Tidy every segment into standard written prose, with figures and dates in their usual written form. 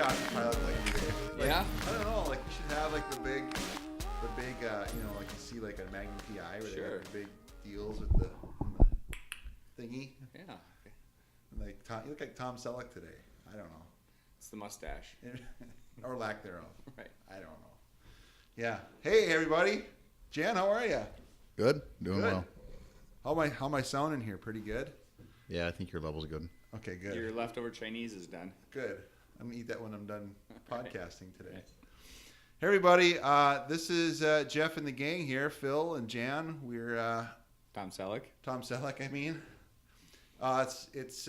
got the pilot like yeah. I don't know. Like you should have like the big, like you see like a Magnum PI where they have the big deals with the thingy. Yeah. Like you look like Tom Selleck today. I don't know. It's the mustache. Or lack thereof. Right. I don't know. Yeah. Hey everybody. Jan, how are you? Good. Doing Good. well. How am I sounding here? Pretty good? Yeah, I think your level's good. Okay, good. Your leftover Chinese is done. Good. I'm going to eat that when I'm done podcasting today. Hey everybody. This is Jeff and the gang here. Phil and Jan. We're Tom Selleck. Tom Selleck, I mean. It's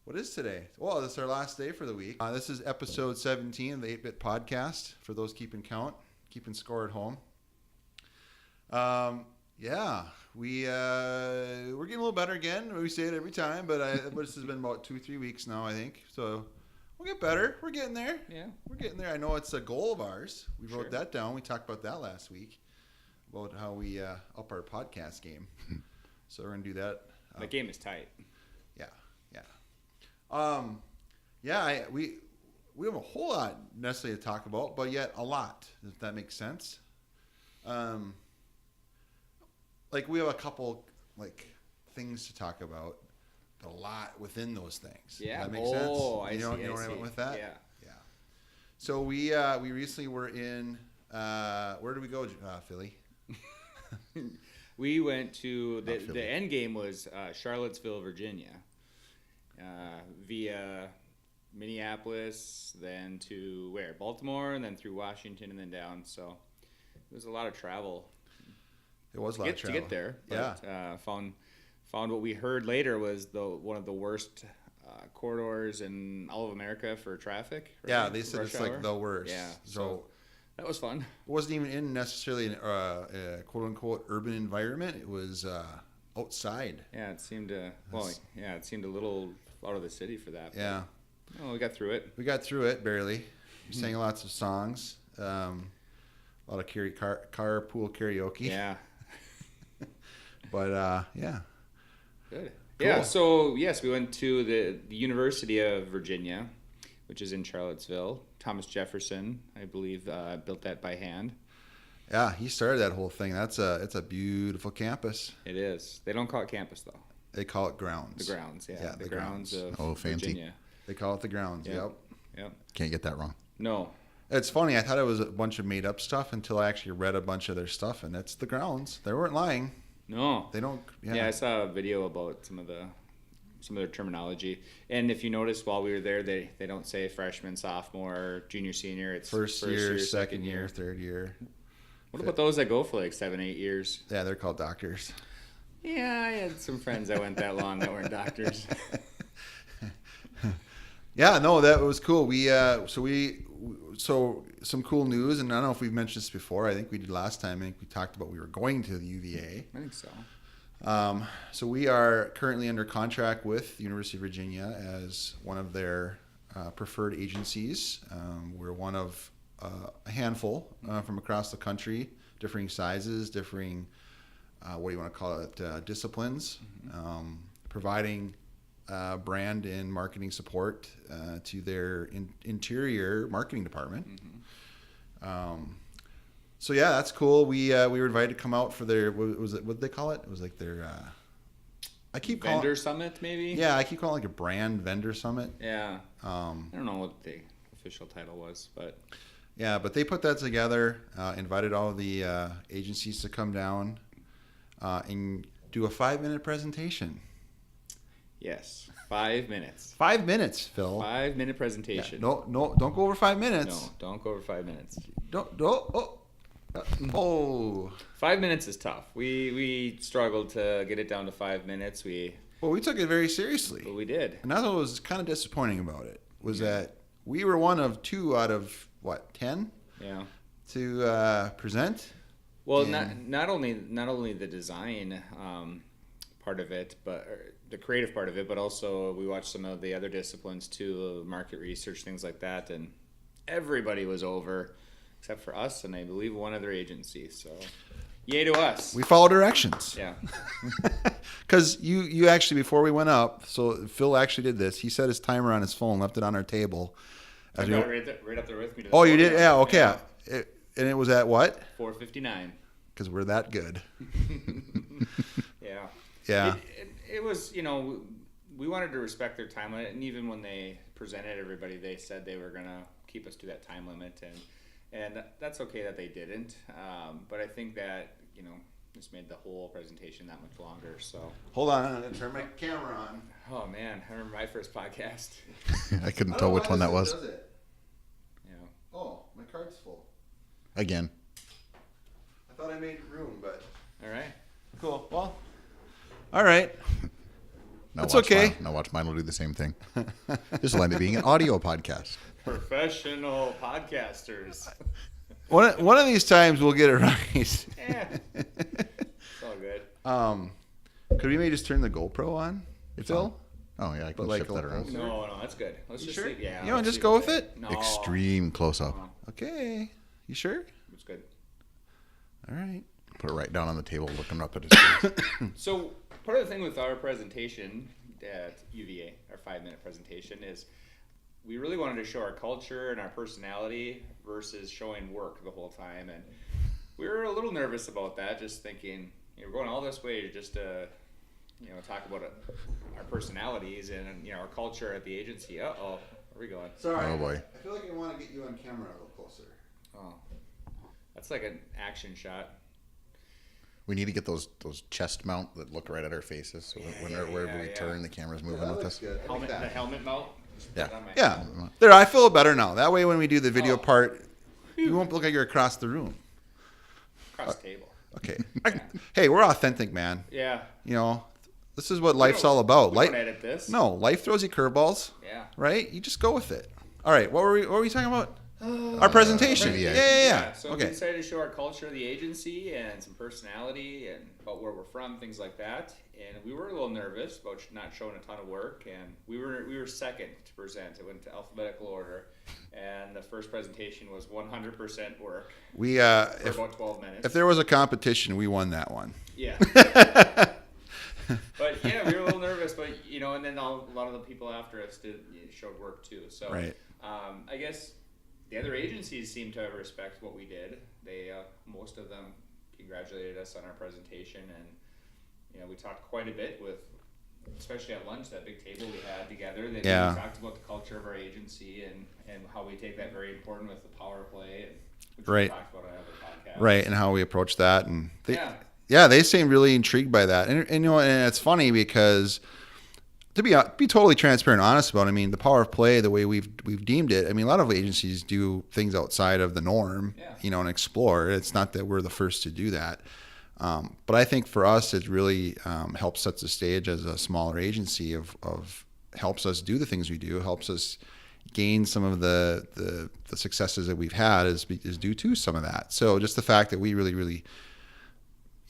what is today? Well, this is our last day for the week. This is episode 17 of the 8-Bit Podcast, for those keeping count, keeping score at home. Yeah, we're getting a little better again. We say it every time, but this has been about 2-3 weeks now, I think. So we'll get better. We're getting there. Yeah. We're getting there. I know it's a goal of ours. We wrote that down. We talked about that last week, about how we up our podcast game. So we're going to do that. The game is tight. We have a whole lot necessarily to talk about, but yet a lot, if that makes sense. Like we have a couple like things to talk about, a lot within those things. Yeah. That makes sense. I know see. where I went with that? Yeah. So we recently were in where did we go, Philly? We went to the end game was Charlottesville, Virginia, via Minneapolis, then to Baltimore, and then through Washington, and then down. So it was a lot of travel. It was a lot of travel to get there. But, found what we heard later was one of the worst corridors in all of America for traffic. Right? Yeah, they said Rush it's hour. like the worst. Yeah, So that was fun. it wasn't even in necessarily a quote unquote urban environment. It was outside. Yeah, it seeed a little out of the city for that. Yeah. Oh, we got through it. We got through it barely. We sang lots of songs. A lot of carpool karaoke. Yeah. But yeah. Good. Cool. Yeah. So yes, we went to the University of Virginia, which is in Charlottesville. Thomas Jefferson, I believe, built that by hand. Yeah, he started that whole thing. It's a beautiful campus. It is. They don't call it campus though. They call it grounds. The grounds. Yeah. The grounds of fancy. Virginia. They call it the grounds. Yep. Can't get that wrong. No. It's funny. I thought it was a bunch of made up stuff until I actually read a bunch of their stuff, and it's the grounds. They weren't lying. No. They don't. Yeah, I saw a video about some of their terminology, and if you notice, while we were there, they don't say freshman, sophomore, junior, senior. It's first year, second year, third year. What about those that go for like 7-8 years? Yeah, they're called doctors. Yeah, I had some friends that went that long that weren't doctors. Yeah, no, that was cool. So some cool news, and I don't know if we've mentioned this before. I think we did last time. I think we talked about we were going to the UVA. I think so. So we are currently under contract with the University of Virginia as one of their preferred agencies. We're one of a handful from across the country, differing sizes, differing, what do you want to call it, disciplines, providing brand and marketing support to their interior marketing department. So yeah, that's cool. We were invited to come out for their what did they call it? It was like their vendor summit maybe. Yeah, I keep calling it like a brand vendor summit. Yeah. I don't know what the official title was, but yeah, but they put that together. Invited all the agencies to come down and do a 5-minute presentation. Yes, 5 minutes. 5 minutes, Phil. 5-minute presentation. Yeah, no, don't go over 5 minutes. No, don't go over 5 minutes. Don't. Oh. 5 minutes is tough. We struggled to get it down to 5 minutes. Well, we took it very seriously. But we did. And that's what was kind of disappointing about it, was that we were one of 2 out of, 10? Yeah. To present. Well, not only the design part of it, but the creative part of it, but also we watched some of the other disciplines too, market research, things like that, and everybody was over except for us and I believe one other agency. So yay to us. We follow directions. Yeah. Because you actually, before we went up, so Phil actually did this. He set his timer on his phone, left it on our table, I got right up there with me. To the Oh, you did? podium. Yeah, okay. And it was at what? 4:59. Because we're that good. Yeah. Yeah. It was, we wanted to respect their time limit, and even when they presented everybody, they said they were going to keep us to that time limit, and that's okay that they didn't. But I think that, just made the whole presentation that much longer. So Hold on, I'm going to turn my camera on. oh man, I remember my first podcast. I couldn't tell which one that was. Yeah. Oh, my card's full. Again. I thought I made room, but All right. cool. Well, all right. Now That's watch okay. Mine. Now watch mine will do the same thing. This will end up being an audio podcast. Professional podcasters. One of these times we'll get it right. Yeah. It's all good. Could we maybe just turn the GoPro on, Phil? Oh yeah, I can But like shift that around. No, that's good. Let's just sure? leave. Yeah. You wanna let's just leave go with there. it? No. Extreme close up. Okay. You sure? It's good. All right. Put it right down on the table, looking up at his face. So part of the thing with our presentation at UVA, our 5-minute presentation, is we really wanted to show our culture and our personality versus showing work the whole time, and we were a little nervous about that, just thinking we're going all this way just to talk about our personalities and our culture at the agency. Where are we going? Sorry. Oh, boy. I feel like I want to get you on camera a little closer. Oh, that's like an action shot. We need to get those chest mount that look right at our faces. So wherever we turn, the camera's moving with us. Good. The helmet mount. Just put Yeah. it on my- Yeah. There, I feel better now. That way, when we do the video Oh. part, you won't look like you're across the room. Across the table. Okay. Hey, we're authentic, man. Yeah. This is what life's all about. We don't edit this. No, life throws you curveballs, Yeah. right? You just go with it. All right. What were we talking about? Our presentation. Yeah. Yeah. So we Okay. decided to show our culture of the agency and some personality and about where we're from, things like that. And we were a little nervous about not showing a ton of work. And we were second to present. It went to alphabetical order, and the first presentation was 100% work We for if about 12 minutes. if there was a competition, we won that one. Yeah. But yeah, we were a little nervous, but and then a lot of the people after us showed work too. So Right. I guess the other agencies seemed to respect what we did. They most of them congratulated us on our presentation, and we talked quite a bit with, especially at lunch, that big table we had together. That Yeah. we talked about the culture of our agency and how we take that very important with the power play, and which Right. we talked about on other podcasts. Right, and how we approach that, and Yeah. they seem really intrigued by that, and and it's funny because to be totally transparent, and honest about it, I mean, the power of play, the way we've deemed it. I mean, a lot of agencies do things outside of the norm, Yeah. and explore. It's not that we're the first to do that, but I think for us, it really helps set the stage as a smaller agency of helps us do the things we do, helps us gain some of the successes that we've had is due to some of that. So just the fact that we really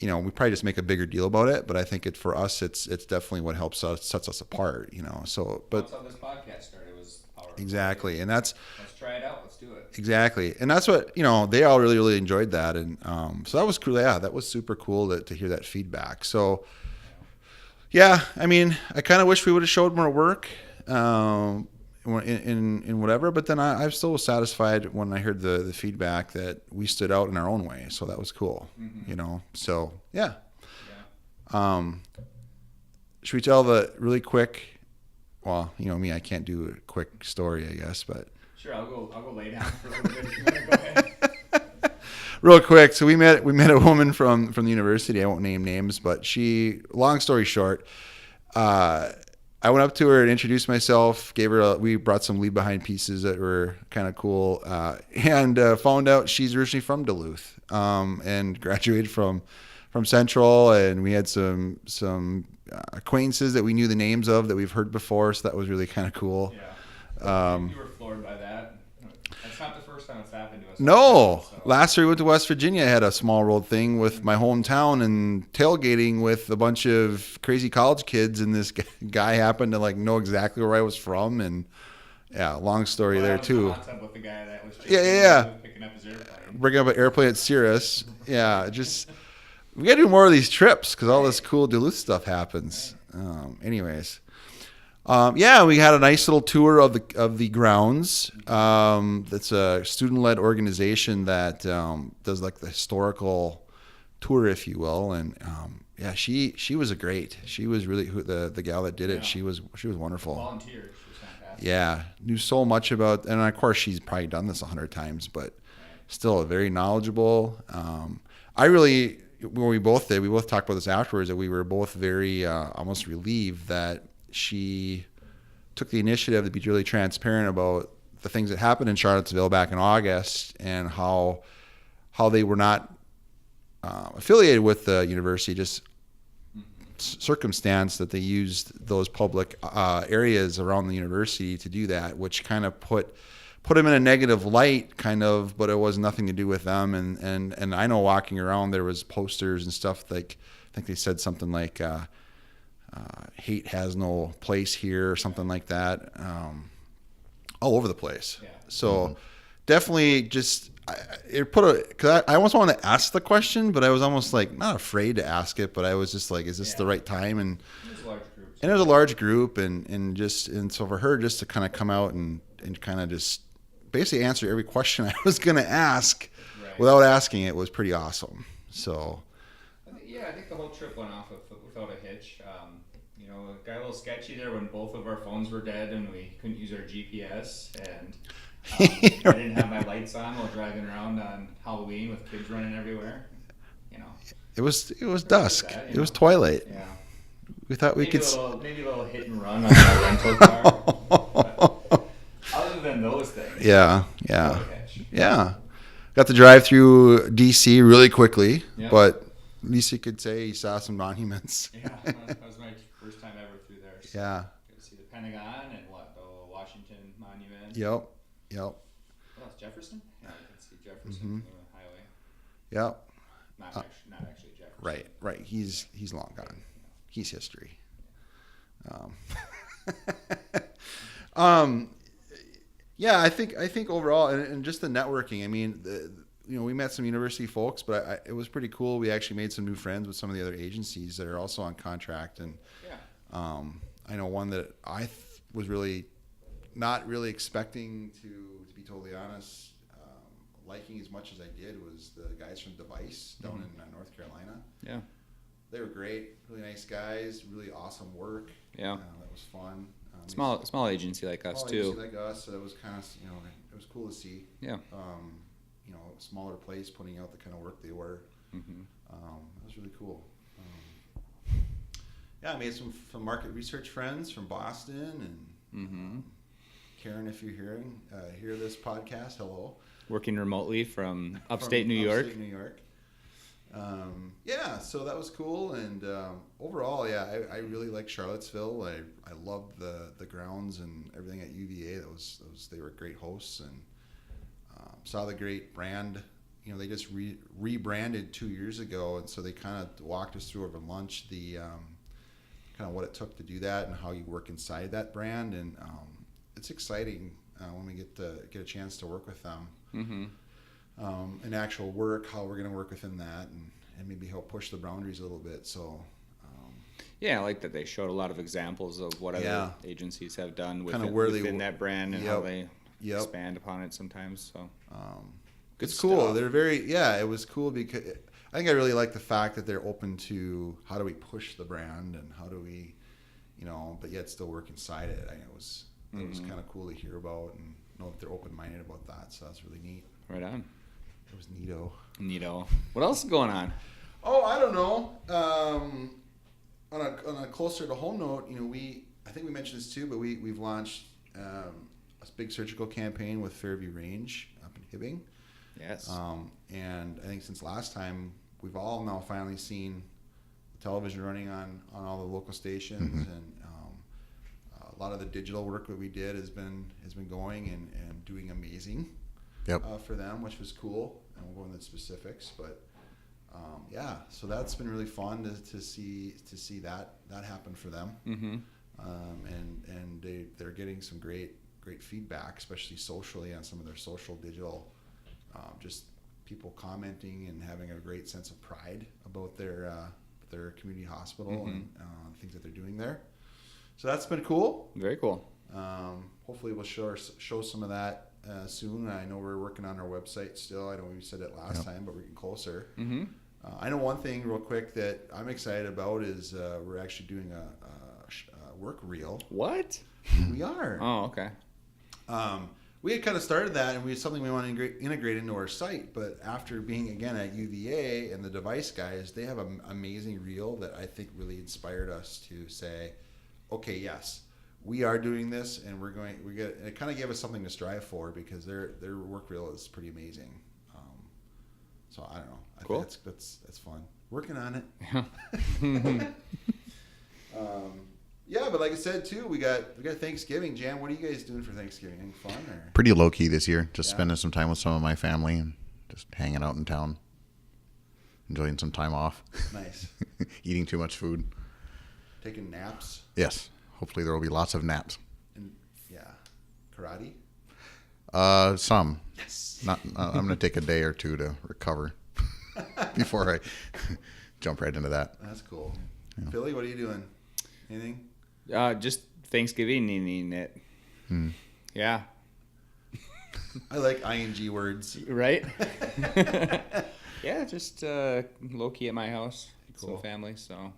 we probably just make a bigger deal about it, but I think for us, it's definitely what sets us apart, So, but That's how this podcast started, was the power of exactly, play. and that's Let's try it out. Let's do it. exactly, and that's what they all really enjoyed that, and so that was cool. Yeah, that was super cool to hear that feedback. So, yeah, I mean, I kind of wish we would have showed more work. In whatever, but then I still was satisfied when I heard the feedback that we stood out in our own way, so that was cool, So yeah. Should we tell the really quick? Well, me, I can't do a quick story, I guess, but Sure, I'll go lay down for a little bit. If you want to go ahead. real quick. So we met a woman from the university. I won't name names, but long story short, I went up to her and introduced myself, we brought some leave behind pieces that were kind of cool, and found out she's originally from Duluth, and graduated from Central, and we had some acquaintances that we knew the names of that we've heard before, so that was really kind of cool. Yeah. You were floored by that. That's not the first time it's happened to us. No. So. Last year we went to West Virginia, I had a small road thing with my hometown and tailgating with a bunch of crazy college kids, and this guy happened to know exactly where I was from, and long story there too. With the guy that was picking up his airplane. Bringing up an airplane at Cirrus. Yeah, just we got to do more of these trips because all this cool Duluth stuff happens. Anyways. Yeah, we had a nice little tour of the grounds. That's a student-led organization that does like the historical tour, if you will. And yeah, she was she was really the gal that did it. She was wonderful. Volunteer. She was fantastic. Yeah, knew so much about, and of course she's probably done this 100 times, but still very knowledgeable. I really, when we both talked about this afterwards, that we were both very almost relieved that she took the initiative to be really transparent about the things that happened in Charlottesville back in August and how they were not affiliated with the university, just circumstance that they used those public areas around the university to do that, which kind of put them in a negative light, kind of, but it was nothing to do with them. And I know walking around there was posters and stuff, like I think they said something like hate has no place here or something like that, all over the place. Yeah. So definitely just because I almost wanted to ask the question, but I was almost like not afraid to ask it, but I was just like, is this the right time? And it was a large group, and so for her just to kind of come out and kind of just basically answer every question I was going to ask without asking it was pretty awesome. So I think the whole trip went off without a hitch. It got a little sketchy there when both of our phones were dead and we couldn't use our GPS, and I didn't have my lights on while driving around on Halloween with kids running everywhere. It was dusk. It was twilight. Yeah. We thought we could maybe a little hit and run on our rental car. But other than those things. Yeah. Got to drive through DC really quickly, but at least you could say you saw some monuments. Yeah, that was my first time ever through there. So yeah. Got to see the Pentagon and the Washington Monument. Yep. What else? Jefferson? Yeah, you can see Jefferson from the highway. Yep. Not actually Jefferson. Right. He's long gone. He's history. Yeah, I think overall, and just the networking. I mean, we met some university folks, but it was pretty cool. We actually made some new friends with some of the other agencies that are also on contract, and I know one that I was really not really expecting to be totally honest, liking as much as I did was the guys from Device down in North Carolina. Yeah. They were great, really nice guys, really awesome work. Yeah. That was fun. Small agency like us too. Agency like us, so it was kind of, it was cool to see. Yeah. Smaller place putting out the kind of work they were. Mm-hmm. It was really cool. I made some market research friends from Boston, and Karen, if you're hear this podcast, hello. Working remotely from upstate New York. Upstate New York. So that was cool, and overall, I really like Charlottesville. I loved the grounds and everything at UVA. They were great hosts, and saw the great brand. They just rebranded 2 years ago, and so they kind of walked us through over lunch the kind of what it took to do that and how you work inside that brand, and it's exciting when we get a chance to work with them. And actual work, how we're going to work within that, and maybe help push the boundaries a little bit. So, I like that they showed a lot of examples of what other agencies have done within that brand and how they expand upon it sometimes. So, it's cool. Stuff. They're very, it was cool because I think I really like the fact that they're open to how do we push the brand and how do we, but yet still work inside it. It was kind of cool to hear about and know that they're open-minded about that. So that's really neat. Right on. It was neato. What else is going on? Oh, I don't know. On a closer to home note, I think we mentioned this too, but we've launched a big surgical campaign with Fairview Range up in Hibbing. Yes. And I think since last time, we've all now finally seen the television running on all the local stations, and a lot of the digital work that we did has been going and doing amazing. For them, which was cool, and we'll go into the specifics. But so that's been really fun to see that happen for them. And they're getting some great feedback, especially socially on some of their social digital, just people commenting and having a great sense of pride about their community hospital and things that they're doing there. So that's been cool. Very cool. Hopefully we'll show some of that soon. I know we're working on our website still. I know we said it last time, but we're getting closer. Mm-hmm. I know one thing real quick that I'm excited about is we're actually doing a work reel. What? We are. Oh, okay. We had kind of started that, and it's something we want to integrate into our site. But after being again at UVA and the device guys, they have an amazing reel that I think really inspired us to say, okay, yes, we are doing this, and it kind of gave us something to strive for because their work reel is pretty amazing. So I don't know. I Cool. think that's fun. Working on it. Yeah, but like I said too, we got Thanksgiving. Jan, what are you guys doing for Thanksgiving? Anything fun or? Pretty low key this year. Just spending some time with some of my family and just hanging out in town, enjoying some time off. Nice. Eating too much food. Taking naps. Yes. Hopefully there will be lots of naps. And yeah, karate. Some. Yes. Not. I'm going to take a day or two to recover before I jump right into that. That's cool. Yeah. Philly, what are you doing? Anything? Just Thanksgiving eating it. Yeah. I like ing words. Right? Yeah, just low key at my house. Cool. So family, so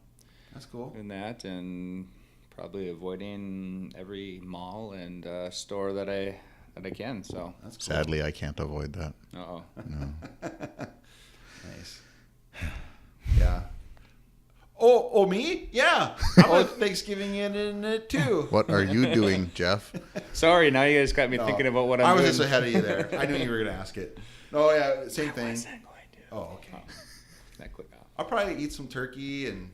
That's cool. doing that and probably avoiding every mall and store that I can. So That's cool. Sadly, I can't avoid that. uh-oh. No. Nice. Yeah. Oh, me? Yeah. I'm on Thanksgiving in it too. What are you doing, Jeff? Sorry, now you guys got me thinking about what I'm I was doing. just ahead of you there. I knew you were going to ask it. No, yeah, same thing. I wasn't going to. Oh, okay. That quick out. I'll probably eat some turkey and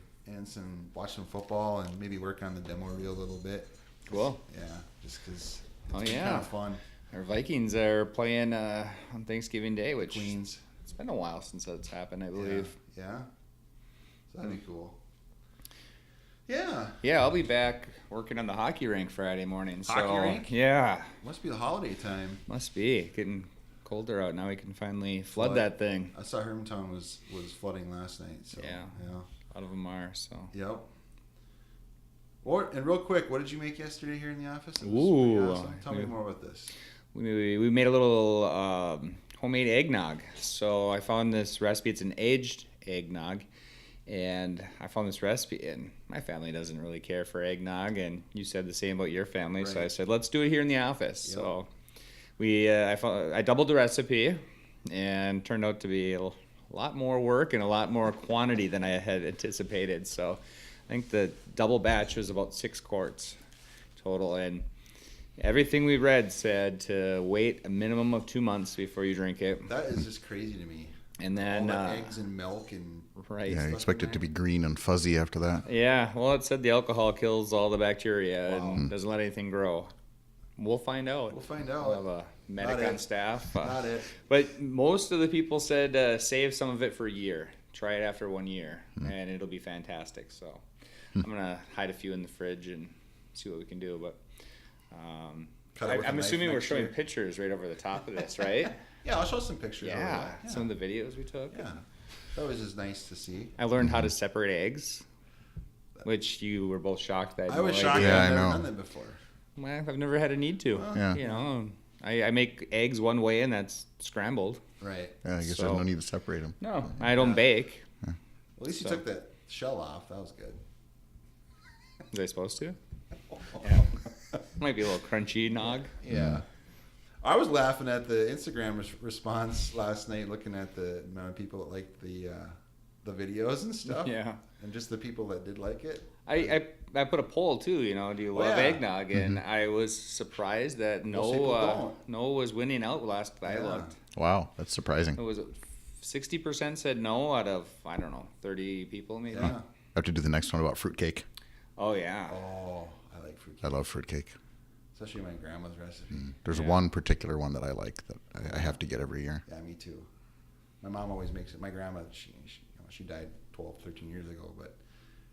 watch some football and maybe work on the demo reel a little bit. Cool. Yeah, just because Oh, it's yeah. kind of fun. Our Vikings are playing on Thanksgiving Day, which Queens. it's been a while since that's happened, I believe. Yeah. So that'd be cool. Yeah. Yeah, I'll be back working on the hockey rink Friday morning. Hockey rink? Yeah, Must be the holiday time. must be getting colder out now. We can finally flood Flood. that thing. I saw Hermantown was flooding last night. So, Yeah. Yeah. A lot of them are. So Yep. And real quick, what did you make yesterday here in the office? It was Ooh. pretty awesome. Tell me more about this. we made a little homemade eggnog. So I found this recipe. It's an aged eggnog. And I found this recipe, and my family doesn't really care for eggnog, and you said the same about your family, so Right. I said, let's do it here in the office. Yep. So I doubled the recipe, and turned out to be a lot more work and a lot more quantity than I had anticipated. So I think the double batch was about 6 quarts total, and everything we read said to wait a minimum of 2 months before you drink it. That is just crazy to me. And then All the eggs and milk and right. Yeah, I stuff expect in it to there. be green and fuzzy after that. Yeah, well, it said the alcohol kills all the bacteria Wow. and doesn't let anything grow. We'll find out. We'll find We'll out. have a medic Not on it. staff. Not it. But most of the people said save some of it for a year. Try it after 1 year, and it'll be fantastic. So I'm going to hide a few in the fridge and see what we can do. But Cut it with a I'm knife assuming we're next showing year. pictures right over the top of this, right? Yeah, I'll show some pictures. over Yeah, that. some of the videos we took. Yeah. That was just nice to see. I learned how to separate eggs, which you were both shocked that I was shocked. Yeah, I I've never know. done that before. Well, I've never had a need to. Yeah. You know, I make eggs one way, and that's scrambled. Right. Yeah, I guess So- there's no need to separate them. No, I don't bake. At least you So- took that shell off. That was good. Was I supposed to? Yeah. Might be a little crunchy nog. Yeah. I was laughing at the Instagram response last night, looking at the amount of people that liked the videos and stuff. Yeah. And just the people that did like it. I put a poll too. You know, do you Oh, love yeah. eggnog? And I was surprised that Most people no don't. no was winning out last I Yeah. looked. Wow, that's surprising. It was 60% said no out of I don't know 30 people maybe. Yeah. I have to do the next one about fruitcake. Oh yeah. Oh, I like fruit I cake. love fruitcake. Especially my grandma's recipe. There's Yeah. one particular one that I like that I have to get every year. Yeah, me too. My mom always makes it. My grandma, she died 12, 13 years ago, but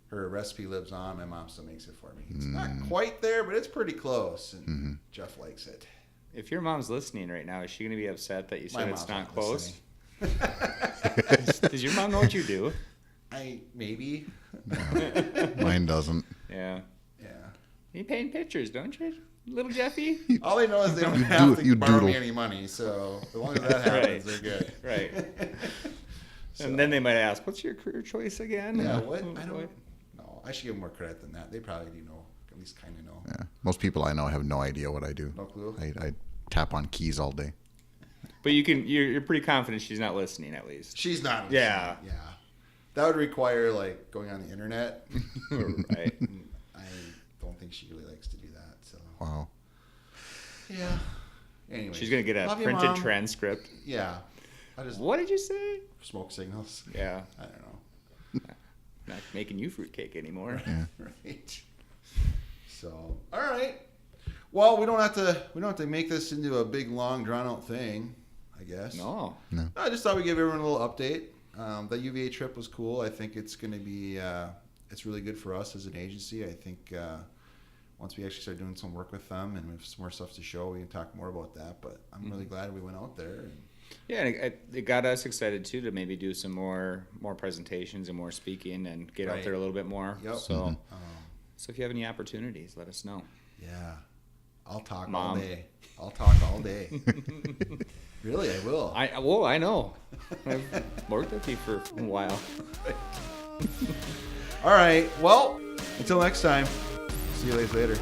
her recipe lives on. My mom still makes it for me. It's not quite there, but it's pretty close, and Jeff likes it. If your mom's listening right now, is she gonna be upset that you My said it's mom's not close? listening. Does your mom know what you do? Maybe. Mine doesn't. Yeah. Yeah. You paint pictures, don't you, little Jeffy? All they know is they don't You have do- to you borrow me doodle. any money. So as long as that happens, Right. they're good. Right. So, And then they might ask, "What's your career choice again?" yeah, what? Oh, I boy. don't. No, I should give them more credit than that. They probably do know, at least kind of know. Yeah. Most people I know have no idea what I do. No clue. I tap on keys all day. But you're pretty confident she's not listening, at least. She's not. Yeah. Yeah. That would require like going on the internet. Right. And I don't think she really likes to do that. So. Wow. Yeah. Anyway. She's gonna get a Love you, printed Mom. transcript. Yeah. I just What did you say? smoke signals. Yeah, I don't know. not making you fruitcake anymore. Right. So, all right. Well, we don't have to make this into a big, long, drawn out thing, I guess. No. I just thought we'd give everyone a little update. The UVA trip was cool. I think it's going to be it's really good for us as an agency. I think once we actually start doing some work with them and we have some more stuff to show, we can talk more about that. But I'm really glad we went out there. And, Yeah, and it got us excited too to maybe do some more presentations and more speaking and get out Right. there a little bit more. Yep. So, so if you have any opportunities, let us know. yeah, I'll talk all Mom. day. I'll talk all day. Really, I will. I know. I've worked with you for a while. All right. Well, until next time. See you guys later.